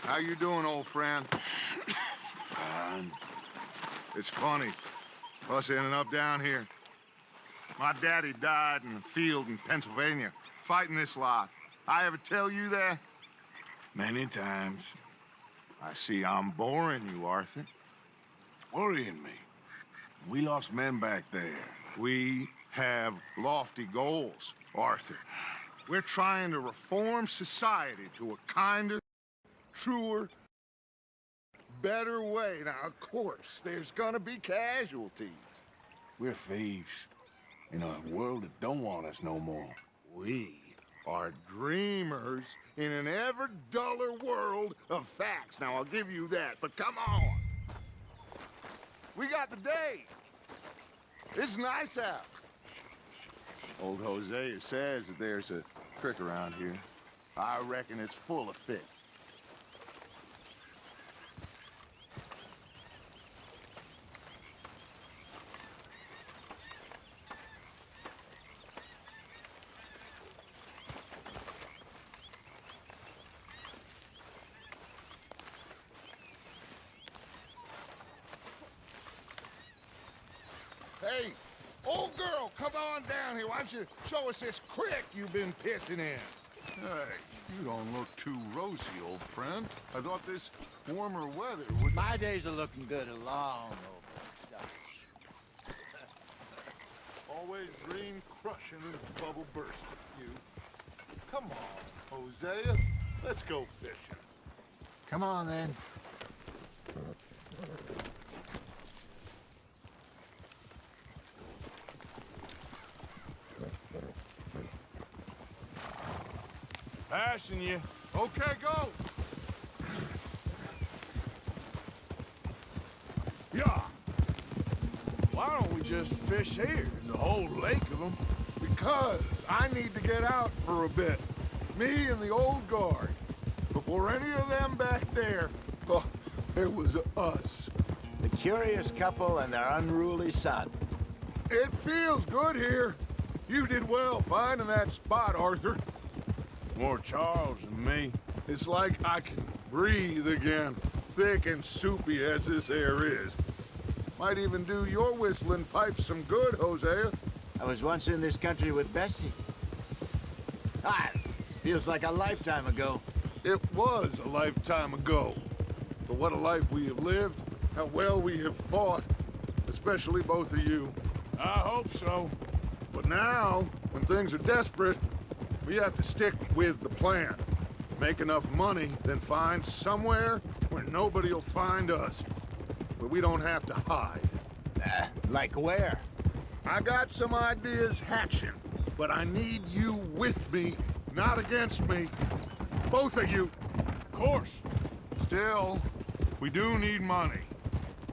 How you doing, old friend? Fine. It's funny, us ending up down here. My daddy died in the field in Pennsylvania, fighting this lot. I ever tell you that? Many times. I see I'm boring you, Arthur. Worrying me. We lost men back there. We have lofty goals, Arthur. We're trying to reform society to a kinder, truer, better way. Now, of course, there's gonna be casualties. We're thieves in a world that don't want us no more. We are dreamers in an ever duller world of facts. Now, I'll give you that, but come on. We got the day. It's nice out. Old Hosea says that there's a creek around here. I reckon it's full of fish. Hey, old girl, come on down here. Why don't you show us this creek you've been pissing in? Hey, you don't look too rosy, old friend. I thought this warmer weather would... My days are looking good along over stuff. Always dream crushing and bubble bursting, you. Come on, Hosea. Let's go fishing. Come on, then. Passing you. Okay, go. Yeah, Why don't we just fish here? There's a whole lake of them. Because I need to get out for a bit. Me and the old guard. Before any of them back there, oh, it was us. The curious couple and their unruly son. It feels good here. You did well finding that spot, Arthur. More Charles than me. It's like I can breathe again, thick and soupy as this air is. Might even do your whistling pipes some good, Hosea. I was once in this country with Bessie. Feels like a lifetime ago. It was a lifetime ago. But what a life we have lived, how well we have fought, especially both of you. I hope so. But now, when things are desperate, we have to stick with the plan. Make enough money, then find somewhere where nobody will find us. Where we don't have to hide. Like where? I got some ideas hatching, but I need you with me, not against me. Both of you. Of course. Still, we do need money.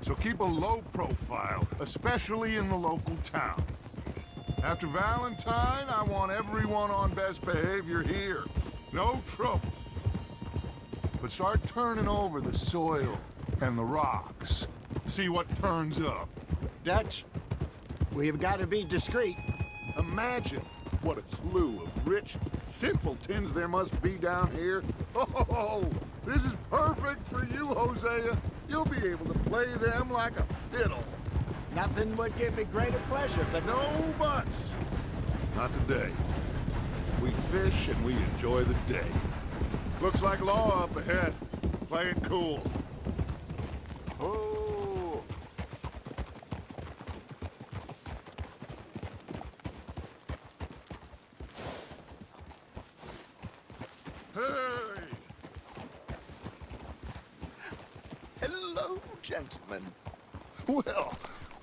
So keep a low profile, especially in the local town. After Valentine, I want everyone on best behavior here. No trouble. But start turning over the soil and the rocks. See what turns up. Dutch, we've got to be discreet. Imagine what a slew of rich simpletons there must be down here. Oh, this is perfect for you, Hosea. You'll be able to play them like a fiddle. Nothing would give me greater pleasure, but No buts. Not today. We fish and we enjoy the day. Looks like law up ahead. Play it cool. Oh. Hey! Hello, gentlemen. Well,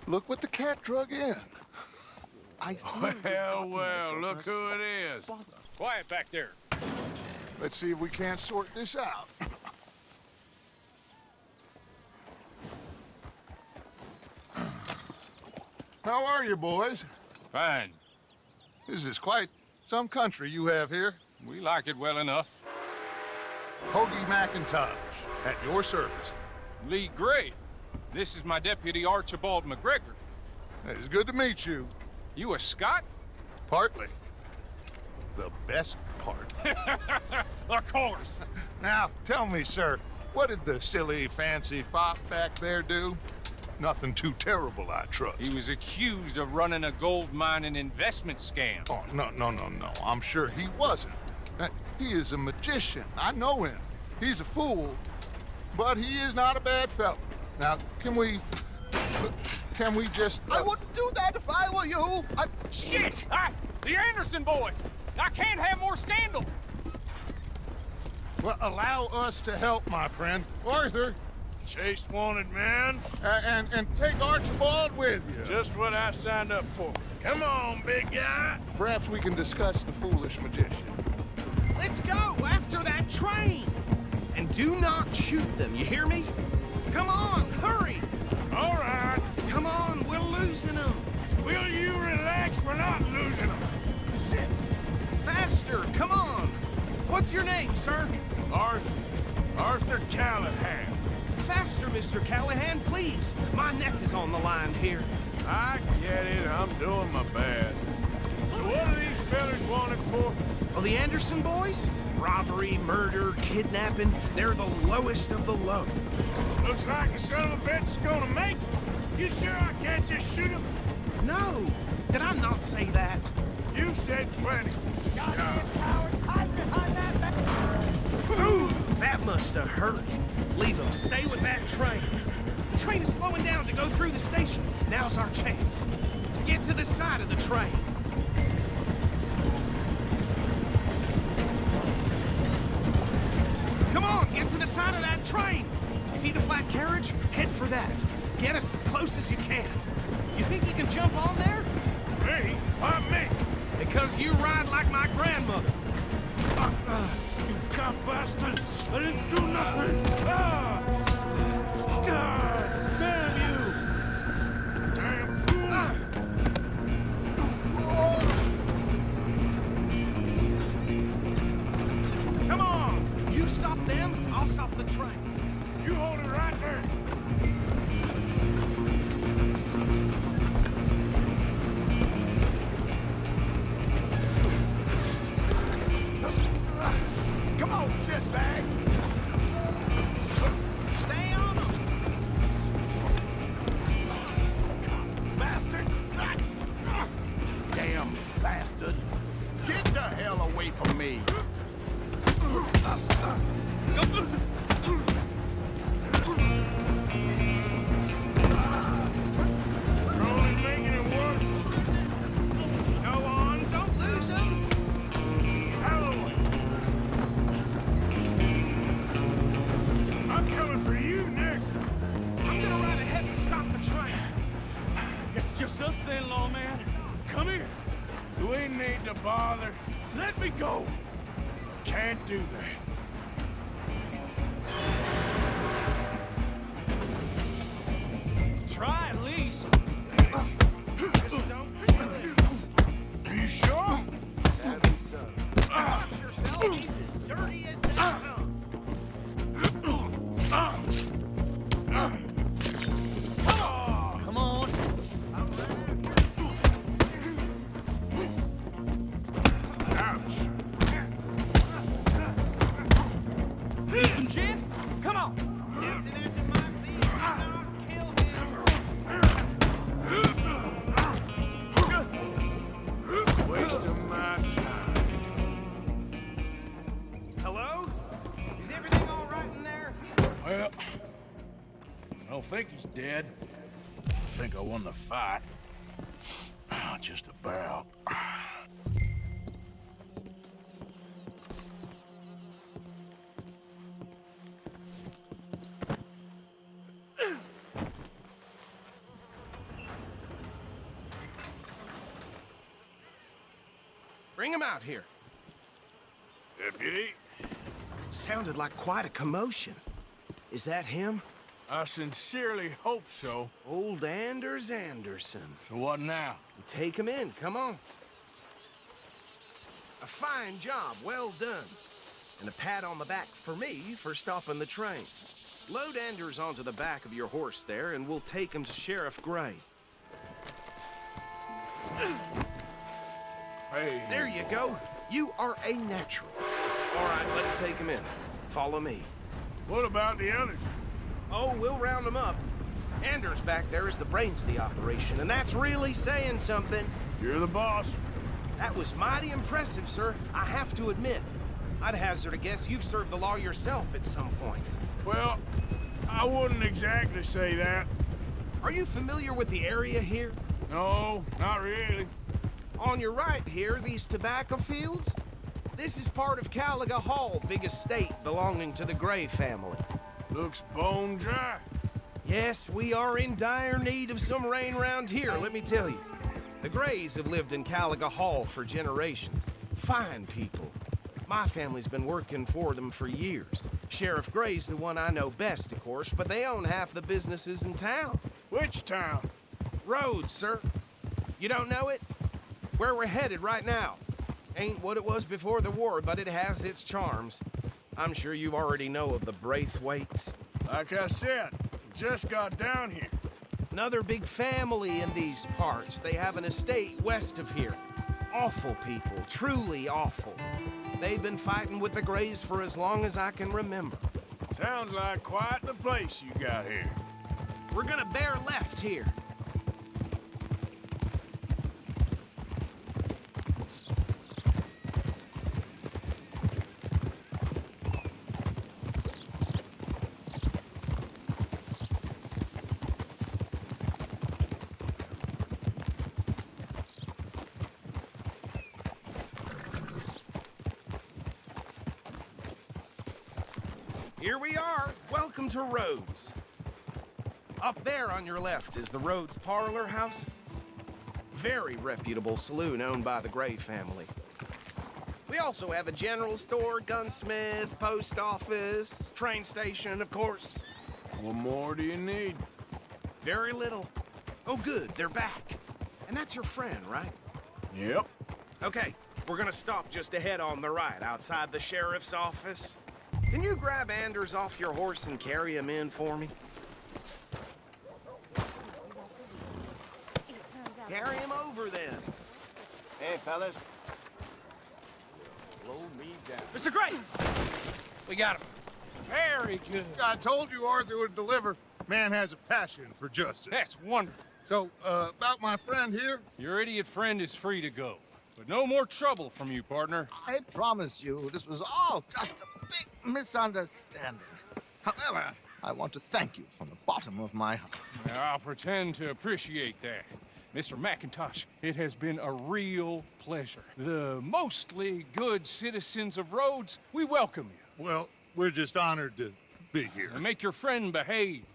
look what the cat drug in. I see. Well, look who it is. Quiet back there. Let's see if we can't sort this out. How are you, boys? Fine. This is quite some country you have here. We like it well enough. Hoagie McIntosh, at your service. Lee Gray. This is my deputy Archibald McGregor. It is good to meet you. You a Scot? Partly. The best part. Of course. Now, tell me, sir, What did the silly, fancy fop back there do? Nothing too terrible, I trust. He was accused of running a gold mining investment scam. Oh, no. I'm sure he wasn't. He is a magician. I know him. He's a fool, but he is not a bad fellow. Now, can we just... I wouldn't do that if I were you. Shit! The Anderson boys! I can't have more scandal! Well, allow us to help, my friend. Arthur, Chase wanted, man. and take Archibald with you. Just what I signed up for. Come on, big guy. Perhaps we can discuss the foolish magician. Let's go after that train. And do not shoot them, you hear me? Come on, hurry. All right. Come on, we're losing them. Will you relax? We're not losing them. Faster, come on. What's your name, sir? Arthur Callahan. Faster, Mr. Callahan, please. My neck is on the line here. I get it. I'm doing my best. So what are these fellas wanted for? Oh, the Anderson boys? Robbery, murder, kidnapping. They're the lowest of the low. Looks like the son of a bitch is gonna make it. You sure I can't just shoot him? No, did I not say that? You've said plenty. Ooh, that must have hurt. Leave them. Stay with that train. The train is slowing down to go through the station. Now's our chance. Get to the side of the train. Come on, get to the side of that train. See the flat carriage? Head for that. Get us as close as you can. You think you can jump on there? Me? Why me? Because you ride like my grandmother. You cop bastard! I didn't do nothing! Damn you! Damn fool! Come on! You stop them, I'll stop the train. You hold it right there! Come on, shitbag! Stay on them! Bastard! Damn bastard! Get the hell away from me! You're only making it worse! Go on, don't lose them! Halloween! I'm coming for you next! I'm gonna ride ahead and stop the train. It's just us then, lawman. Come here. Do we need to bother? Let me go. Can't do that. Try at least. Are you sure? Watch yourself, he's as dirty as they come. Come on. Ouch. Need some gin? Come on. Tempting as it might be, do not kill him. Waste of my time. Hello? Is everything all right in there? Well, I don't think he's dead. I think I won the fight. Just about. Bring him out here. Deputy, Sounded like quite a commotion. Is that him? I sincerely hope so. Old Anders Anderson. So what now? Take him in, come on. A fine job, well done. And a pat on the back for me for stopping the train. Load Anders onto the back of your horse there, and we'll take him to Sheriff Gray. Hey. There you go. You are a natural. All right, let's take him in. Follow me. What about the others? Oh, we'll round them up. Anders back there is the brains of the operation, and that's really saying something. You're the boss. That was mighty impressive, sir. I have to admit. I'd hazard a guess you've served the law yourself at some point. Well, I wouldn't exactly say that. Are you familiar with the area here? No, not really. On your right here, these tobacco fields? This is part of Caliga Hall, big estate belonging to the Gray family. Looks bone dry. Yes, we are in dire need of some rain round here, let me tell you. The Grays have lived in Caliga Hall for generations. Fine people. My family's been working for them for years. Sheriff Gray's the one I know best, of course, but they own half the businesses in town. Which town? Rhodes, sir. You don't know it? Where we're headed right now. Ain't what it was before the war, but it has its charms. I'm sure you already know of the Braithwaites. Like I said, just got down here. Another big family in these parts. They have an estate west of here. Awful people, truly awful. They've been fighting with the Grays for as long as I can remember. Sounds like quite the place you got here. We're gonna bear left here. Here we are. Welcome to Rhodes. Up there on your left is the Rhodes Parlor House. Very reputable saloon owned by the Gray family. We also have a general store, gunsmith, post office, train station, of course. What more do you need? Very little. Oh, good, they're back. And that's your friend, right? Yep. Okay, we're gonna stop just ahead on the right, outside the sheriff's office. Can you grab Anders off your horse and carry him in for me? Carry him over, then. Hey, fellas. Blow me down. Mr. Gray! We got him. Very good. I told you Arthur would deliver. Man has a passion for justice. That's wonderful. So, about my friend here? Your idiot friend is free to go. But no more trouble from you, partner. I promise you, this was all just a big misunderstanding. However, I want to thank you from the bottom of my heart. I'll pretend to appreciate that. Mr. McIntosh, it has been a real pleasure. The mostly good citizens of Rhodes, we welcome you. Well, we're just honored to be here. And make your friend behave.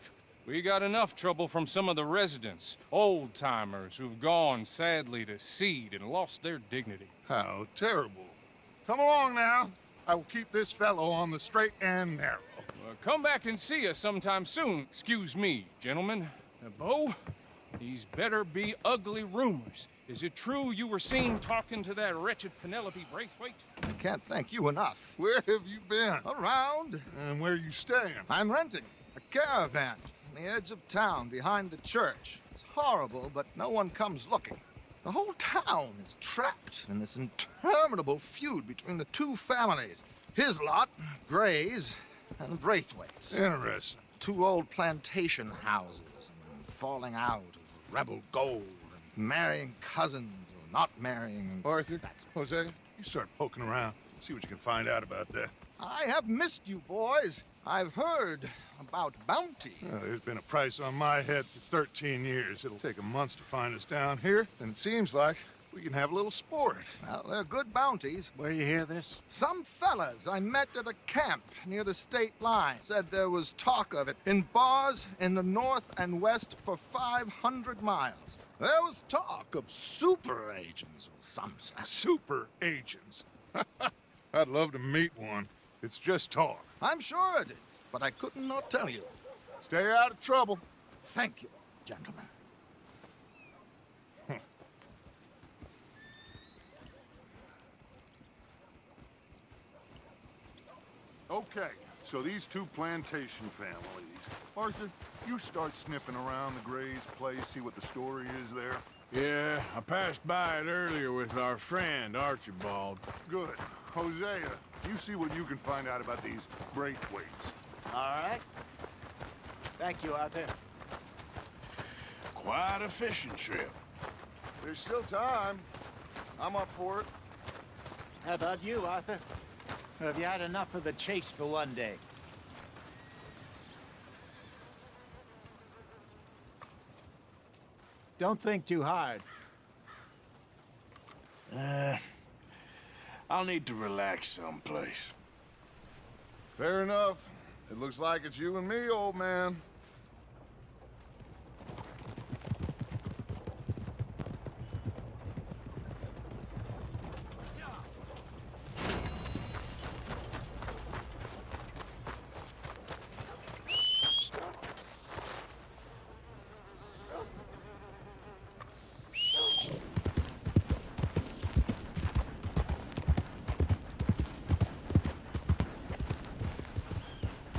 We got enough trouble from some of the residents, old-timers who've gone, sadly, to seed and lost their dignity. How terrible. Come along now. I will keep this fellow on the straight and narrow. Come back and see us sometime soon. Excuse me, gentlemen. Bo, these better be ugly rumors. Is it true you were seen talking to that wretched Penelope Braithwaite? I can't thank you enough. Where have you been? Around, And where are you staying? I'm renting a caravan on the edge of town behind the church. It's horrible, but no one comes looking. The whole town is trapped in this interminable feud between the two families. His lot, Gray's, and Braithwaite's. Interesting. Two old plantation houses, and falling out of rebel gold, and marrying cousins or not marrying. Arthur, Jose, you start poking around. See what you can find out about that. I have missed you, boys. I've heard about bounty. There's been a price on my head for 13 years. It'll take a month to find us down here, and it seems like we can have a little sport. Well, they're good bounties. Where you hear this? Some fellas I met at a camp near the state line said there was talk of it in bars in the north and west for 500 miles. There was talk of super agents or some such. Super agents. I'd love to meet one. It's just talk. I'm sure it is, but I couldn't not tell you. Stay out of trouble. Thank you, gentlemen. Okay, so these two plantation families. Arthur, you start sniffing around the Gray's place, see what the story is there. Yeah, I passed by it earlier with our friend, Archibald. Good. Hosea, you see what you can find out about these Braithwaites. All right. Thank you, Arthur. Quite a fishing trip. There's still time. I'm up for it. How about you, Arthur? Or have you had enough of the chase for one day? Don't think too hard. I'll need to relax someplace. Fair enough. It looks like it's you and me, old man.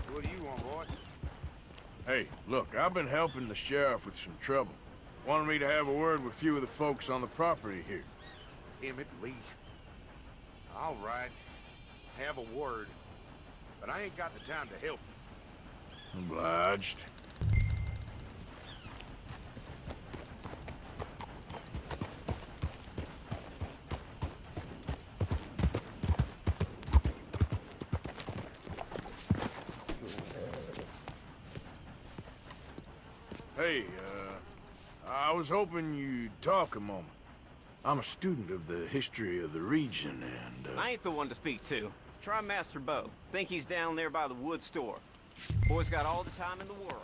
What do you want, boy? Hey, look, I've been helping the sheriff with some trouble. Wanted me to have a word with a few of the folks on the property here. Emmett Lee. All right. Have a word. But I ain't got the time to help you. Obliged. Hey, I was hoping you'd talk a moment. I'm a student of the history of the region, and, I ain't the one to speak to. Try Master Bo. Think he's down there by the wood store. Boy's got all the time in the world.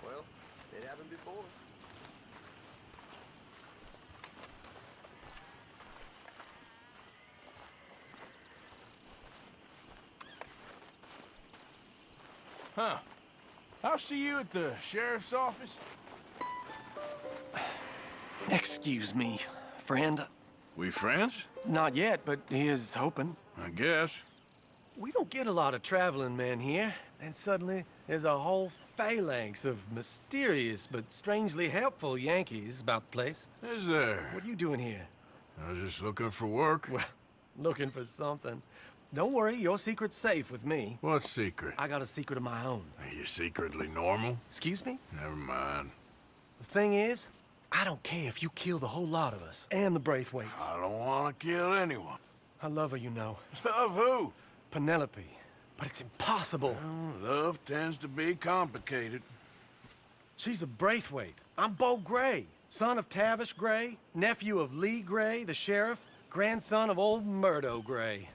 Well, it happened before. huh. I'll see you at the sheriff's office. Excuse me, friend. We friends? Not yet, but here's hoping. I guess. We don't get a lot of traveling men here, and suddenly there's a whole phalanx of mysterious but strangely helpful Yankees about the place. Is there? What are you doing here? I was just looking for work. Well, looking for something. Don't worry, your secret's safe with me. What secret? I got a secret of my own. Are you secretly normal? Excuse me? Never mind. The thing is, I don't care if you kill the whole lot of us, and the Braithwaites. I don't want to kill anyone. I love her, you know. Love who? Penelope. But it's impossible. Well, love tends to be complicated. She's a Braithwaite. I'm Bo Gray, son of Tavish Gray, nephew of Lee Gray, the sheriff, grandson of old Murdo Gray.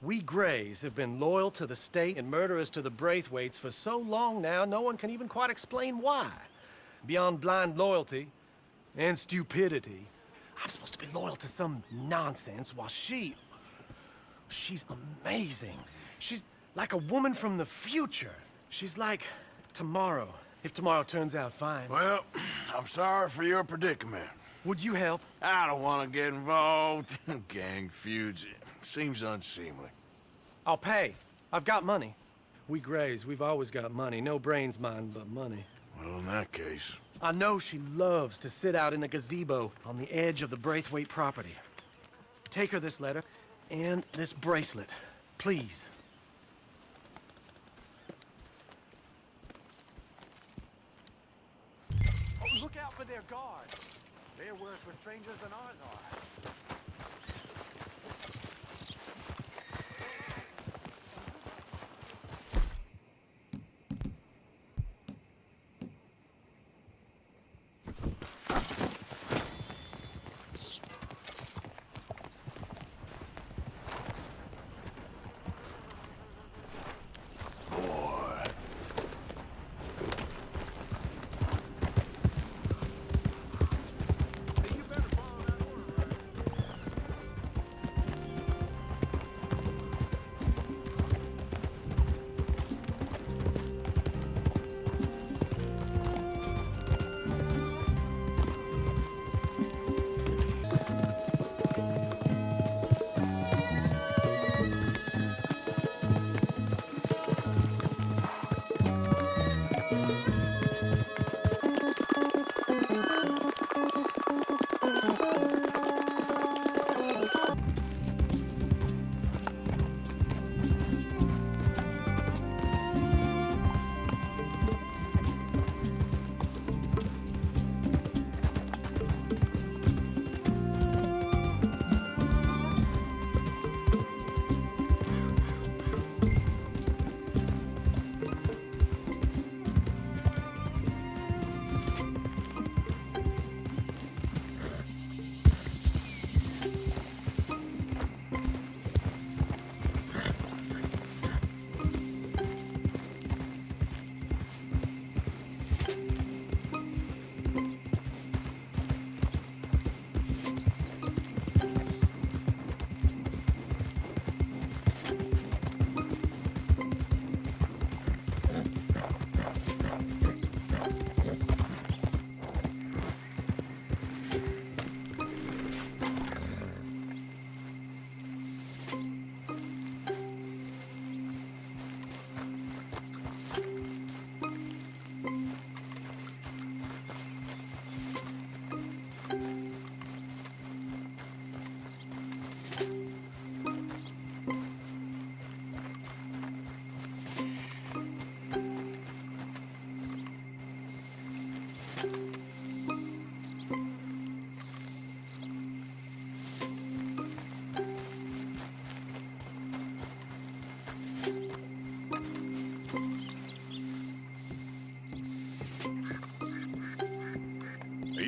We Grays have been loyal to the state and murderous to the Braithwaites for so long now, no one can even quite explain why. Beyond blind loyalty and stupidity, I'm supposed to be loyal to some nonsense while she's amazing. She's like a woman from the future. She's like tomorrow, if tomorrow turns out fine. Well, I'm sorry for your predicament. Would you help? I don't want to get involved. Gang feuds. Seems unseemly. I'll pay. I've got money. We Grays, we've always got money. No brains, mind, but money. Well, in that case... I know she loves to sit out in the gazebo on the edge of the Braithwaite property. Take her this letter and this bracelet, please. Oh, look out for their guards. They're worse with strangers than ours are.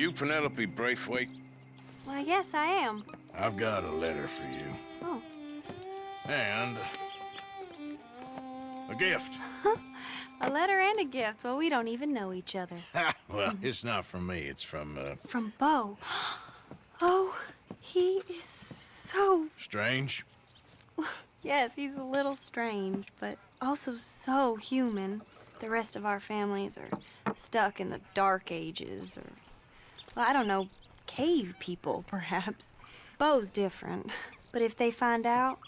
you Penelope Braithwaite? Why, yes, I am. I've got a letter for you. Oh. And a gift. A letter and a gift. Well, we don't even know each other. Well, it's not from me. It's from, From Bo. Oh, he is so... Strange? Yes, he's a little strange, but also so human. The rest of our families are stuck in the Dark Ages, or... Well, I don't know, cave people, perhaps. Bo's different. But if they find out,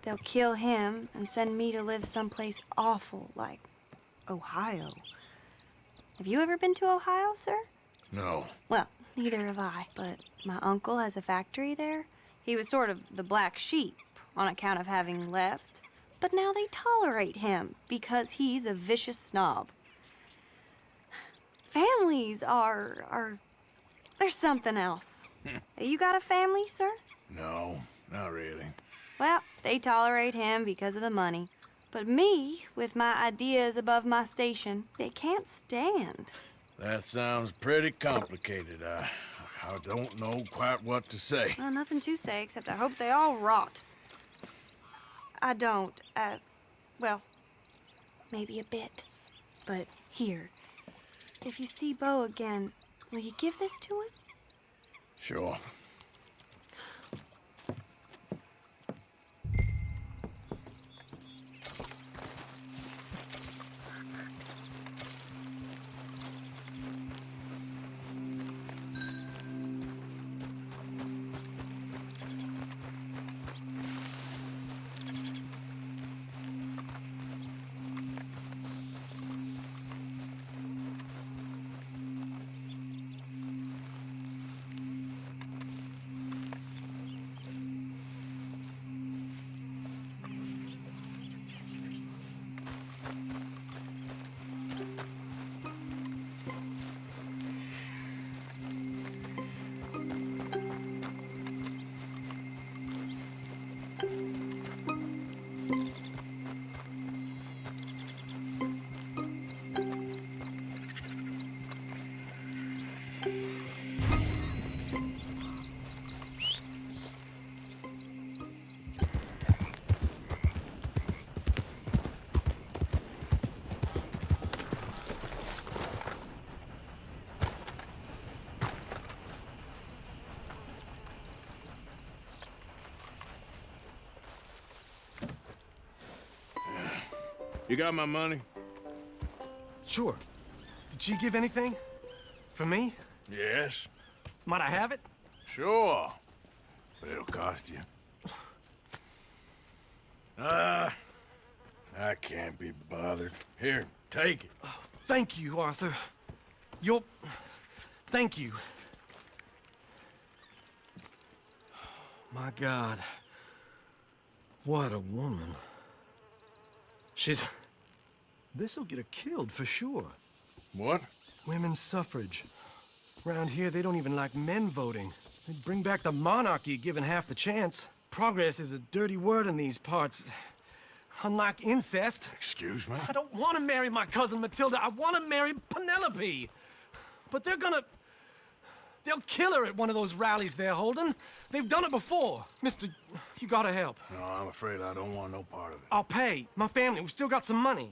they'll kill him and send me to live someplace awful, like Ohio. Have you ever been to Ohio, sir? No. Well, neither have I, but my uncle has a factory there. He was sort of the black sheep on account of having left, but now they tolerate him because he's a vicious snob. Families are there's something else. You got a family, sir? No, not really. Well, they tolerate him because of the money. But me, with my ideas above my station, they can't stand. That sounds pretty complicated. I don't know quite what to say. Well, nothing to say, except I hope they all rot. I don't, well, maybe a bit. But here, if you see Bo again, will you give this to him? Sure. You got my money? Sure. Did she give anything? For me? Yes. Might I have it? Sure. But it'll cost you. I can't be bothered. Here, take it. Oh, thank you, Arthur. Thank you. My God. What a woman. This'll get her killed for sure. What? Women's suffrage. Around here, they don't even like men voting. They'd bring back the monarchy given half the chance. Progress is a dirty word in these parts. Unlike incest. Excuse me? I don't want to marry my cousin Matilda. I want to marry Penelope. But they'll kill her at one of those rallies they're holding. They've done it before. Mister, you gotta help. No, I'm afraid I don't want no part of it. I'll pay. My family, we've still got some money.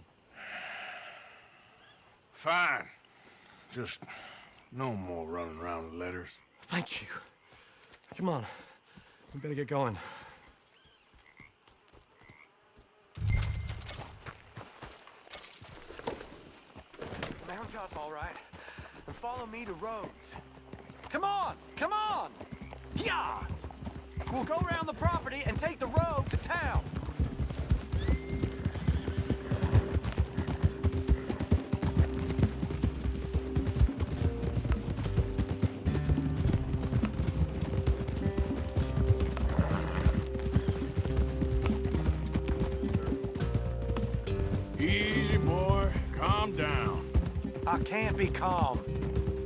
Fine. Just no more running around with letters. Thank you. Come on. We better get going. Mount up, all right, and follow me to Rhodes. Come on! Come on! Yeah! We'll go around the property and take the road to town. Easy, boy. Calm down. I can't be calm.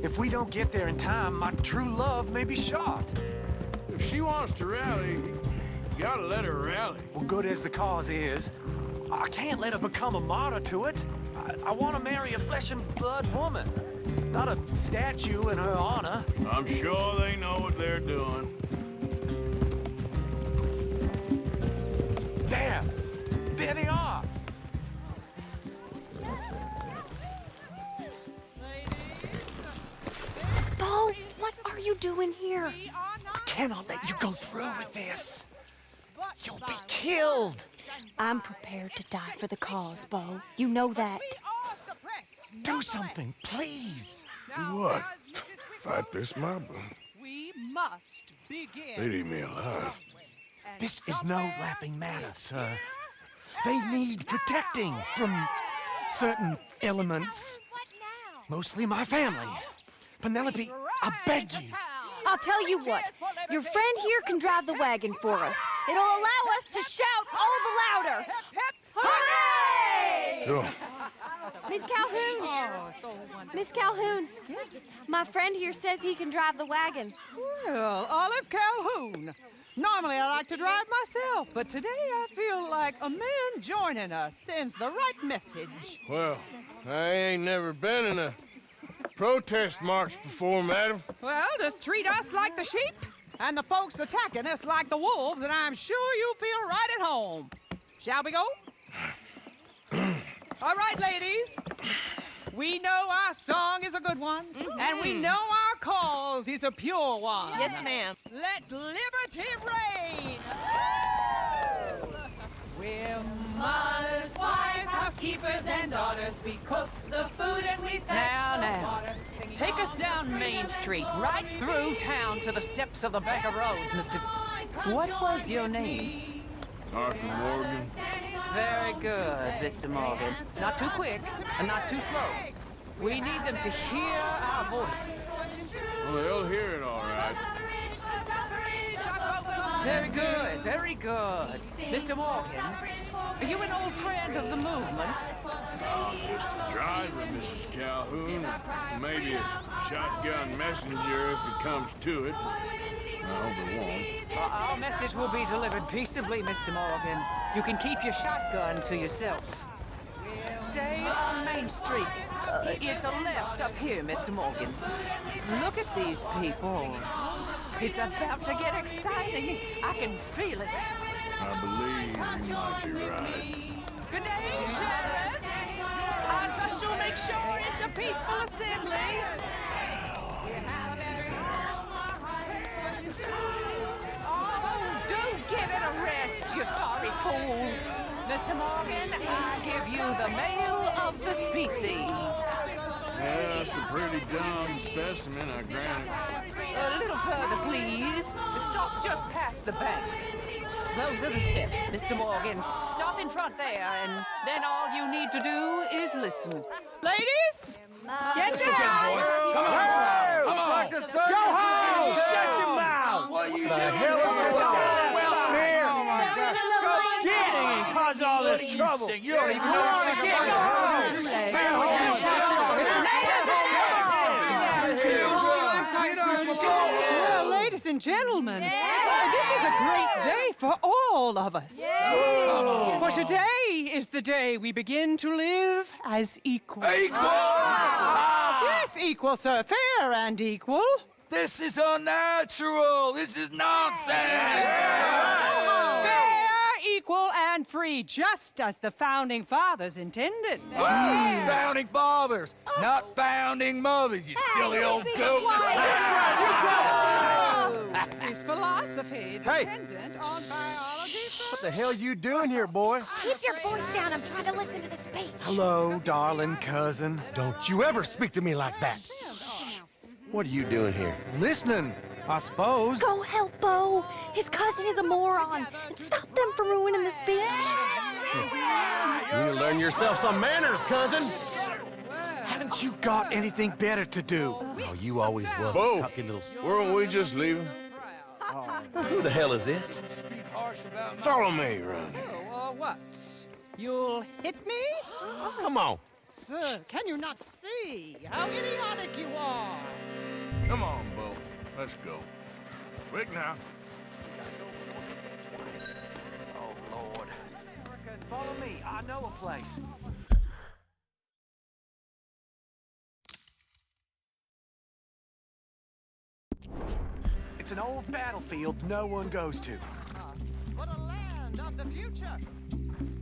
If we don't get there in time, my true love may be shot. If she wants to rally, you gotta let her rally. Well, good as the cause is, I can't let her become a martyr to it. I want to marry a flesh and blood woman. Not a statue in her honor. I'm sure they know what they're doing. There! There they are! Bo, what are you doing here? I cannot let you go through with this. You'll be killed. I'm prepared to die for the cause, Bo. You know that. Do something, please. Do what? Fight this mob? We must begin. They'd eat me alive. This is no laughing matter, sir. They need protecting from certain elements. Mostly my family. Penelope, I beg you. I'll tell you what. Your friend here can drive the wagon for us. It'll allow us to shout all the louder. Hooray! Sure. Miss Calhoun. Miss Calhoun. My friend here says he can drive the wagon. Well, Olive Calhoun. Normally I like to drive myself, but today I feel like a man joining us sends the right message. Well, I ain't never been in a protest march before, madam. Well, just treat us like the sheep, and the folks attacking us like the wolves, and I'm sure you feel right at home. Shall we go? All right, ladies. We know our song is a good one, and we know our cause is a pure one. Yes, ma'am. Let liberty reign! We're mothers, wives, housekeepers, and daughters. We cook the food and we fetch the water. Take us down Main Street, right through town to the steps of the Baker Road, Mr. What was your name? Arthur Morgan. Very good, Mr. Morgan. Not too quick and not too slow. We need them to hear our voice. Well, they'll hear it all right. Very good, very good. Mr. Morgan, are you an old friend of the movement? I'm just a driver, Mrs. Calhoun. Maybe a shotgun messenger if it comes to it. I hope it won't. Well, our message will be delivered peaceably, Mr. Morgan. You can keep your shotgun to yourself. Stay on Main Street. It's a left up here, Mr. Morgan. Look at these people. It's about to get exciting. I can feel it. I believe you might be right. Good day, Sheriff. I trust you'll make sure it's a peaceful assembly. Oh, do give it a rest, you sorry fool. Mr. Morgan, I give you the male of the species. Yeah, that's a pretty dumb specimen, I grant it. A little further, please. Stop just past the bank. Those are the steps, Mr. Morgan. Stop in front there, and then all you need to do is listen. Ladies, get down! Come on! Go home! Shut your mouth! What are you The hell is going on? Well, here! Oh my God! Kidding and cause all this trouble. You don't even know what to get. Well, ladies and gentlemen, this is a great day for all of us. For today is the day we begin to live as equals. Yes, equal, sir. Fair and equal. This is unnatural. This is nonsense. Fair, equal, and free, just as the Founding Fathers intended. Founding fathers, not founding mothers, you silly old goat. Is philosophy dependent on biology? What the hell you doing here, boy? Keep your voice down. I'm trying to listen to the speech. Hello, darling cousin. Don't you ever speak to me like that. What are you doing here? Listening, I suppose. Go help Bo. His cousin is a moron. And stop them from ruining the speech. You need to learn yourself some manners, cousin. Haven't you got anything better to do? Oh, you always was Bo, a cocky little... weren't we just leaving? Who the hell is this? Follow me around here. What? You'll hit me? Come on. Sir, can you not see how idiotic you are? Come on, Bo. Let's go. Quick now. Oh, Lord. Follow me. I know a place. It's an old battlefield no one goes to. But a land of the future.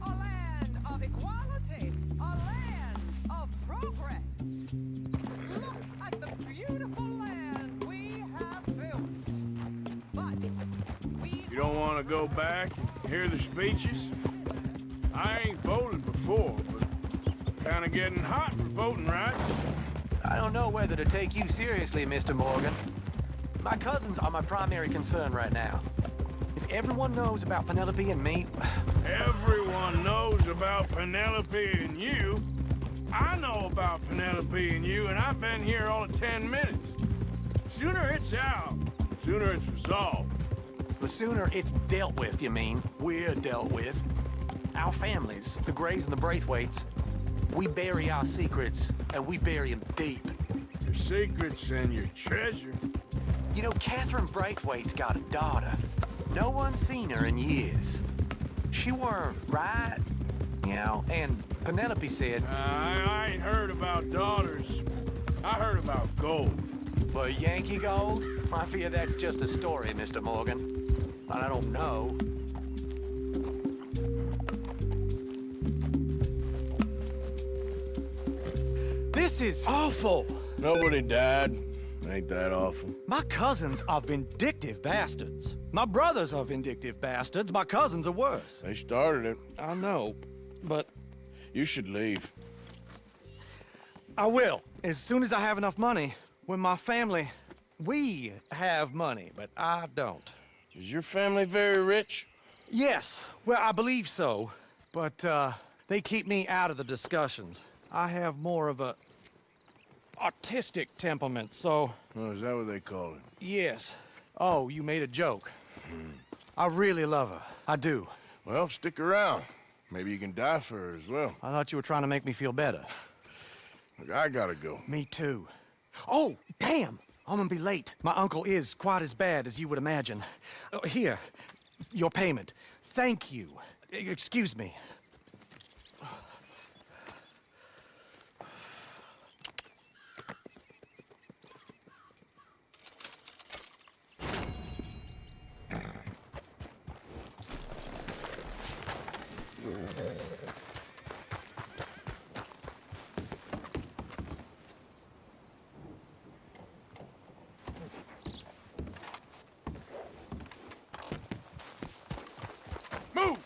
A land of equality. A land of progress. Look at the beautiful land we have built. But we... You don't want to go back and hear the speeches? I ain't voted before, but kind of getting hot for voting rights. I don't know whether to take you seriously, Mr. Morgan. My cousins are my primary concern right now. If everyone knows about Penelope and me... Everyone knows about Penelope and you. I know about Penelope and you, and I've been here all of 10 minutes. Sooner it's out, sooner it's resolved. The sooner it's dealt with, you mean, we're dealt with. Our families, the Grays and the Braithwaites, we bury our secrets, and we bury them deep. Your secrets and your treasure. You know, Catherine Braithwaite's got a daughter. No one's seen her in years. She weren't right, you know, and Penelope said... I ain't heard about daughters. I heard about gold. But Yankee gold? I fear that's just a story, Mr. Morgan. I don't know. This is awful. Nobody died. Ain't that awful? My cousins are vindictive bastards. My brothers are vindictive bastards. My cousins are worse. They started it. I know, but... You should leave. I will, as soon as I have enough money. When my family... We have money, but I don't. Is your family very rich? Yes, well, I believe so. But, they keep me out of the discussions. I have more of a... artistic temperament, so... Oh, is that what they call it? Yes. Oh, you made a joke. I really love her. I do. Well, stick around. Maybe you can die for her as well. I thought you were trying to make me feel better. Look, I gotta go. Me too. Oh, damn! I'm gonna be late. My uncle is quite as bad as you would imagine. Here, your payment. Thank you. Excuse me. Move!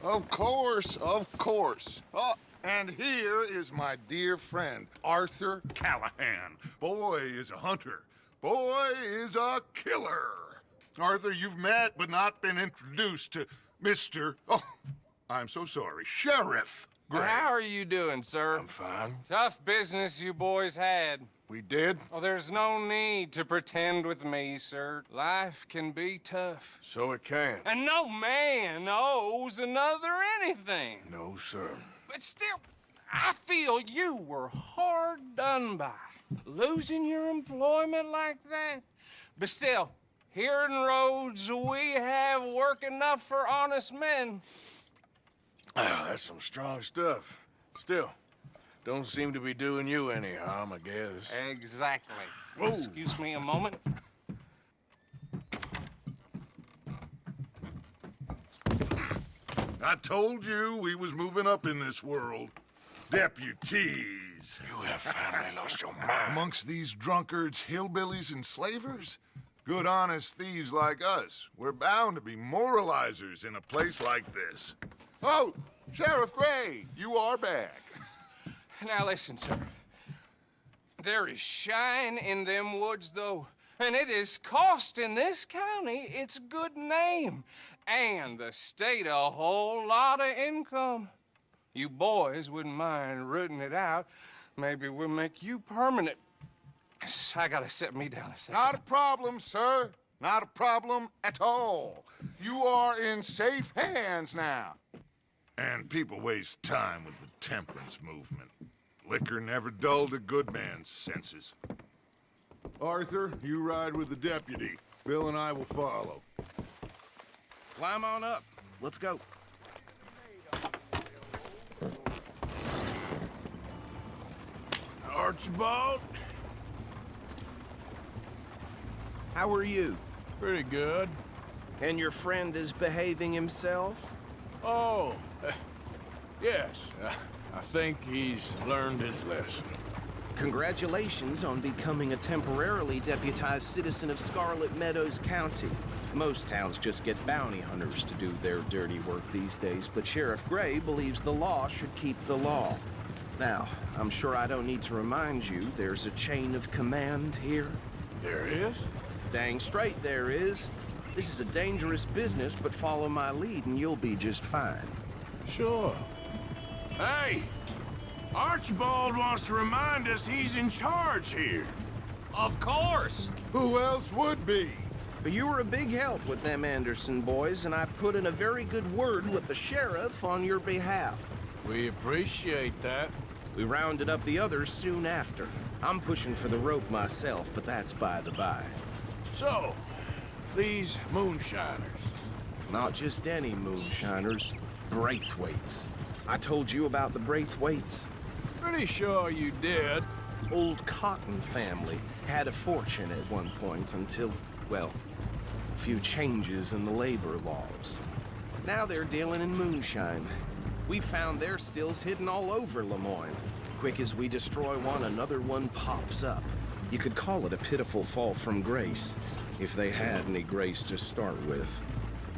Of course, of course. Oh, and here is my dear friend, Arthur Callahan. Boy is a hunter. Boy is a killer. Arthur, you've met but not been introduced to Mr. Oh, I'm so sorry, Sheriff Gray. How are you doing, sir? I'm fine. Tough business you boys had. We did? Oh, there's no need to pretend with me, sir. Life can be tough. So it can. And no man owes another anything. No, sir. But still, I feel you were hard done by. Losing your employment like that. But still, here in Rhodes, we have work enough for honest men. Ah, that's some strong stuff. Still, don't seem to be doing you any harm, I guess. Exactly. Whoa. Excuse me a moment. I told you we was moving up in this world. Deputies. You have finally lost your mind. Amongst these drunkards, hillbillies, and slavers? Good honest thieves like us. We're bound to be moralizers in a place like this. Oh, Sheriff Gray, you are back. Now listen, sir. There is shine in them woods, though, and it is costing this county its good name and the state a whole lot of income. You boys wouldn't mind rooting it out. Maybe we'll make you permanent. I gotta sit me down a second. Not a problem, sir. Not a problem at all. You are in safe hands now. And people waste time with the temperance movement. Liquor never dulled a good man's senses. Arthur, you ride with the deputy. Bill and I will follow. Climb on up. Let's go. Archibald? How are you? Pretty good. And your friend is behaving himself? Oh, yes. I think he's learned his lesson. Congratulations on becoming a temporarily deputized citizen of Scarlet Meadows County. Most towns just get bounty hunters to do their dirty work these days, but Sheriff Gray believes the law should keep the law. Now, I'm sure I don't need to remind you there's a chain of command here. There is? Dang straight there is. This is a dangerous business, but follow my lead and you'll be just fine. Sure. Hey! Archibald wants to remind us he's in charge here. Of course. Who else would be? But you were a big help with them Anderson boys, and I put in a very good word with the sheriff on your behalf. We appreciate that. We rounded up the others soon after. I'm pushing for the rope myself, but that's by the by. So, these moonshiners. Not just any moonshiners, Braithwaites. I told you about the Braithwaites. Pretty sure you did. Old Cotton family had a fortune at one point until, well, a few changes in the labor laws. Now they're dealing in moonshine. We found their stills hidden all over Lemoyne. Quick as we destroy one, another one pops up. You could call it a pitiful fall from grace, if they had any grace to start with.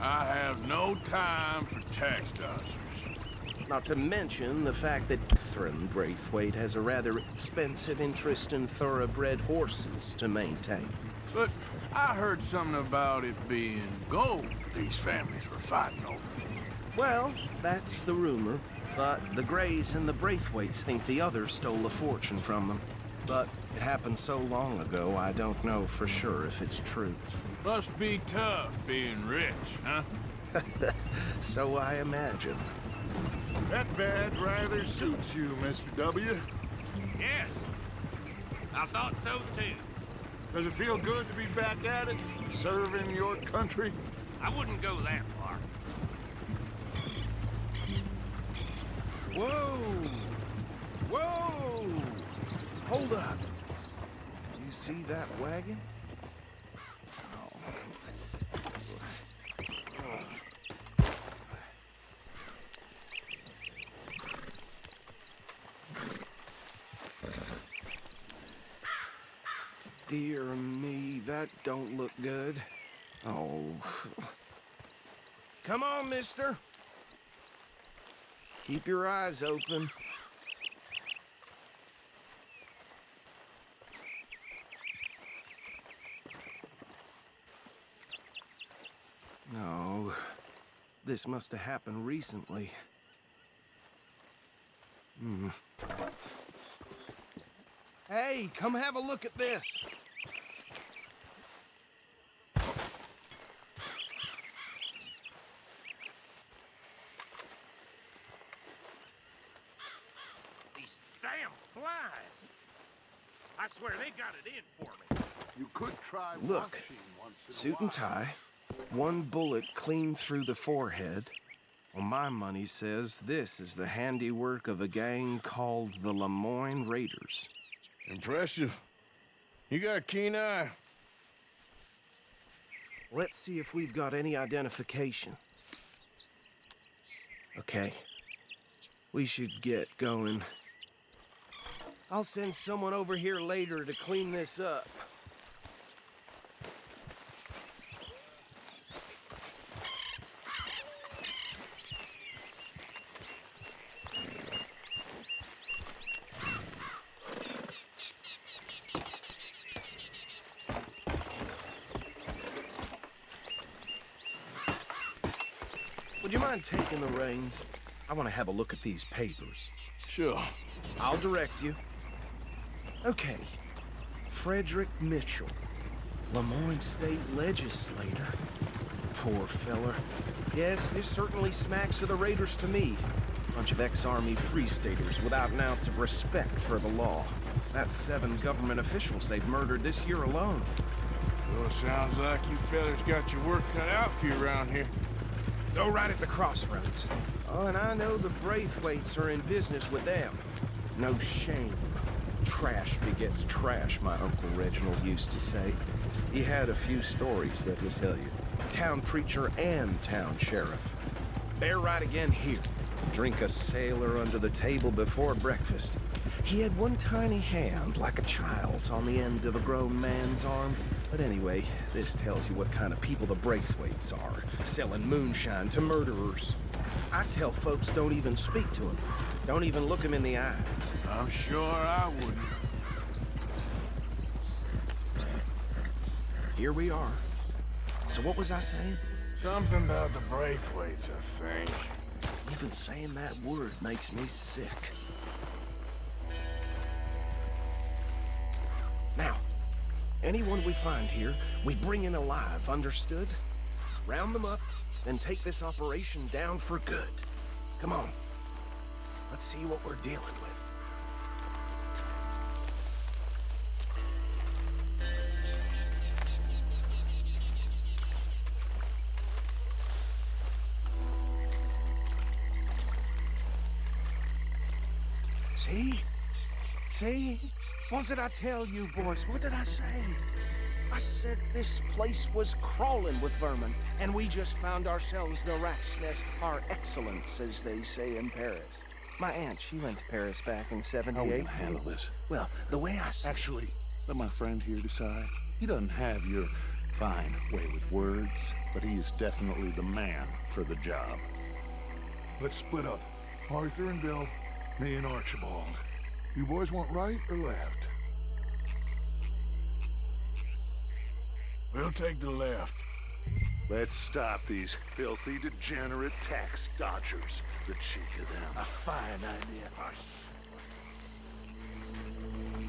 I have no time for tax dodgers. Not to mention the fact that Catherine Braithwaite has a rather expensive interest in thoroughbred horses to maintain. But I heard something about it being gold these families were fighting over. Well, that's the rumor. But the Grays and the Braithwaites think the others stole a fortune from them. But it happened so long ago, I don't know for sure if it's true. Must be tough being rich, huh? So I imagine. That badge rather suits you, Mr. W. Yes. I thought so, too. Does it feel good to be back at it, serving your country? I wouldn't go that far. Whoa! Whoa! Hold up. You see that wagon? Dear me, that don't look good. Oh. Come on, mister. Keep your eyes open. No. This must have happened recently. Hey, come have a look at this. These damn flies. I swear they got it in for me. You could try Look, washing once in a suit and tie, one bullet clean through the forehead. Well, my money says this is the handiwork of a gang called the Lemoyne Raiders. Impressive. You got a keen eye. Let's see if we've got any identification. Okay. We should get going. I'll send someone over here later to clean this up. Would you mind taking the reins? I want to have a look at these papers. Sure. I'll direct you. Okay. Frederick Mitchell, Lemoyne State Legislator. Poor feller. Yes, this certainly smacks of the Raiders to me. Bunch of ex-Army Free Staters without an ounce of respect for the law. That's 7 government officials they've murdered this year alone. Well, it sounds like you fellas got your work cut out for you around here. Go right at the crossroads. Oh, and I know the Braithwaites are in business with them. No shame. Trash begets trash, my Uncle Reginald used to say. He had a few stories, let me tell you. Town preacher and town sheriff. Bear right again here. Drink a sailor under the table before breakfast. He had one tiny hand, like a child's, on the end of a grown man's arm. But anyway, this tells you what kind of people the Braithwaites are, selling moonshine to murderers. I tell folks don't even speak to them. Don't even look them in the eye. I'm sure I wouldn't. Here we are. So what was I saying? Something about the Braithwaites, I think. Even saying that word makes me sick. Now, anyone we find here, we bring in alive, understood? Round them up, and take this operation down for good. Come on. Let's see what we're dealing with. See? See? What did I tell you, boys? What did I say? I said this place was crawling with vermin, and we just found ourselves the rat's nest par excellence, as they say in Paris. My aunt, she went to Paris back in '78. How are we gonna handle this? Well, the way I see Actually, let my friend here decide. He doesn't have your fine way with words, but he is definitely the man for the job. Let's split up. Arthur and Bill, me and Archibald. You boys want right or left? We'll take the left. Let's stop these filthy, degenerate tax dodgers. The cheek of them. A fine idea.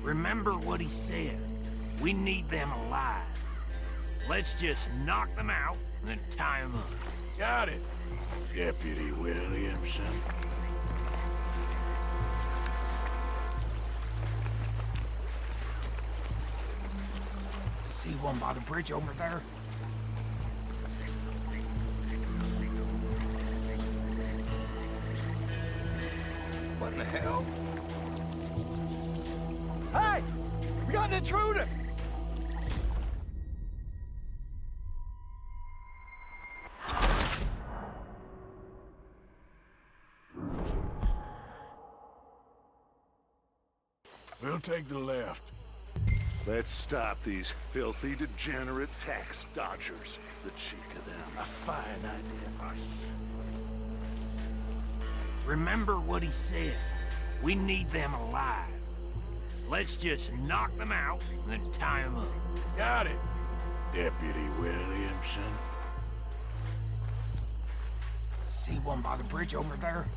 Remember what he said. We need them alive. Let's just knock them out and then tie them up. Got it, Deputy Williamson. See one by the bridge over there? What in the hell? Hey! We got an intruder! We'll take the left. Let's stop these filthy, degenerate tax dodgers. The cheek of them. A fine idea. Remember what he said. We need them alive. Let's just knock them out and then tie them up. Got it, Deputy Williamson. See one by the bridge over there?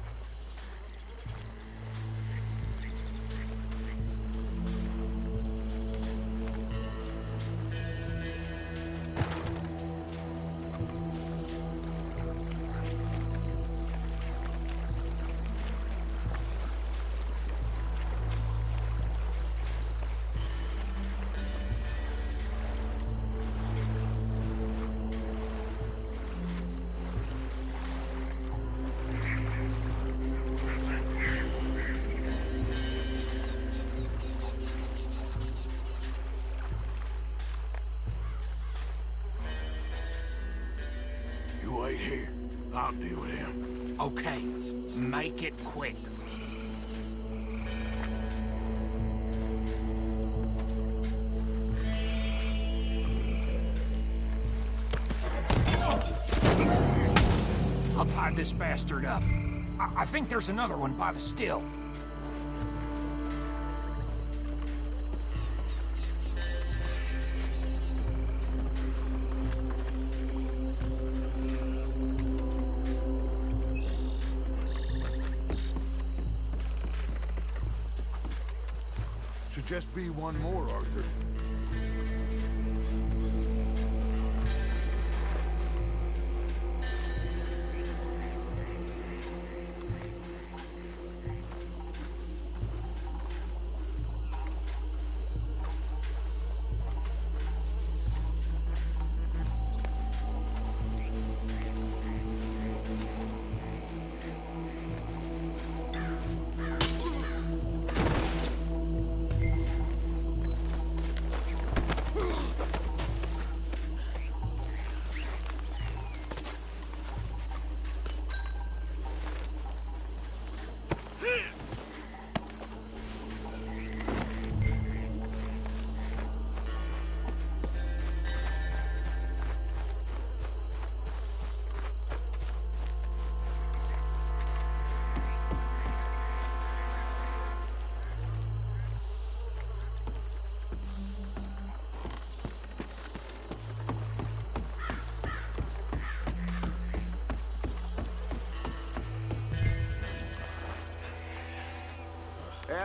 You wait here. I'll deal with him. Okay, make it quick. I'll tie this bastard up. I think there's another one by the still. Should just be one more, Arthur.